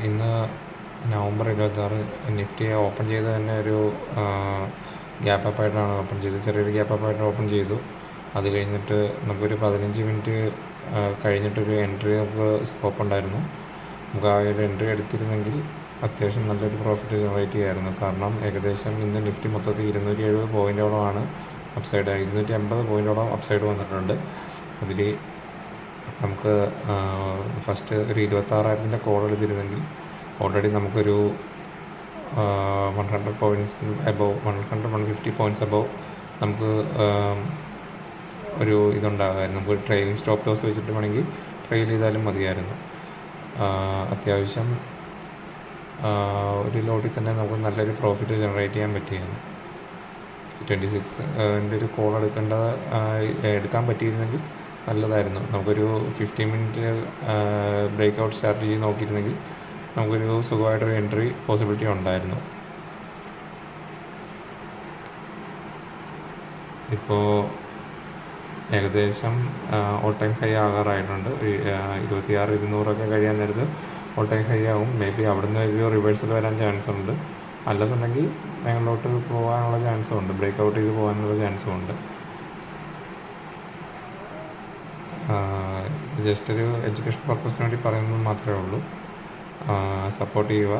ഇന്ന് November 26 Nifty open ചെയ്ത് തന്നെ ഒരു ഗ്യാപ്പ് അപ്പ് ആയിട്ടാണ് ഓപ്പൺ ചെയ്തത്. ചെറിയൊരു ഗ്യാപ്പ് അപ്പ് ആയിട്ട് ഓപ്പൺ ചെയ്തു. അത് കഴിഞ്ഞിട്ട് നമുക്കൊരു 15 മിനിറ്റ് കഴിഞ്ഞിട്ടൊരു എൻട്രി നമുക്ക് സ്കോപ്പ് ഉണ്ടായിരുന്നു. നമുക്ക് ആ ഒരു എൻട്രി എടുത്തിരുന്നെങ്കിൽ അത്യാവശ്യം നല്ലൊരു പ്രോഫിറ്റ് ജനറേറ്റ് ചെയ്യായിരുന്നു. കാരണം ഏകദേശം ഇന്ന് നിഫ്റ്റി മൊത്തത്തിൽ 270 പോയിൻറ്റോളമാണ് അപ്സൈഡ്, 280 പോയിൻറ്റോളം അപ്സൈഡ് വന്നിട്ടുണ്ട്. അതിൽ നമുക്ക് ഫസ്റ്റ് ഒരു 26,000 കോൾ എടുത്തിരുന്നെങ്കിൽ ഓൾറെഡി നമുക്കൊരു 100 പോയിൻറ്റ്സ് എബവ് 150 പോയിൻറ്റ്സ് എബവ് നമുക്ക് ഒരു ഇതുണ്ടാകുമായിരുന്നു. നമുക്ക് ട്രെയിലിംഗ് സ്റ്റോപ്പ് ലോസ് വെച്ചിട്ട് വേണമെങ്കിൽ ട്രെയിൽ ചെയ്താലും മതിയായിരുന്നു. അത്യാവശ്യം ഒരു ലോട്ടിൽ തന്നെ നമുക്ക് നല്ലൊരു പ്രോഫിറ്റ് ജനറേറ്റ് ചെയ്യാൻ പറ്റിയാണ്. 26 ഒരു കോൾ എടുക്കാൻ പറ്റിയിരുന്നെങ്കിൽ നല്ലതായിരുന്നു. നമുക്കൊരു 15 മിനിറ്റ് ബ്രേക്ക് ഔട്ട് സ്ട്രാറ്റജി നോക്കിയിരുന്നെങ്കിൽ നമുക്കൊരു സുഖമായിട്ടൊരു എൻട്രി പോസിബിലിറ്റി ഉണ്ടായിരുന്നു. ഇപ്പോൾ ഏകദേശം ഓൾ ടൈം ഹൈ ആകാറായിട്ടുണ്ട്. 26,200 കഴിയാൻ നേരത്ത് ഓൾ ടൈം ഹൈ ആകും. മേ ബി അവിടുന്ന് ഒരു റിവേഴ്സൽ വരാൻ ചാൻസ് ഉണ്ട്. അല്ലെന്നുണ്ടെങ്കിൽ മേളിലോട്ട് പോകാനുള്ള ചാൻസും ഉണ്ട്, ബ്രേക്ക് ഔട്ട് ചെയ്ത് പോകാനുള്ള ചാൻസും ഉണ്ട്. ജസ്റ്റ് ഒരു എഡ്യൂക്കേഷൻ പർപ്പസിന് വേണ്ടി പറയുന്നത് മാത്രമേ ഉള്ളൂ. സപ്പോർട്ട് ചെയ്യുക.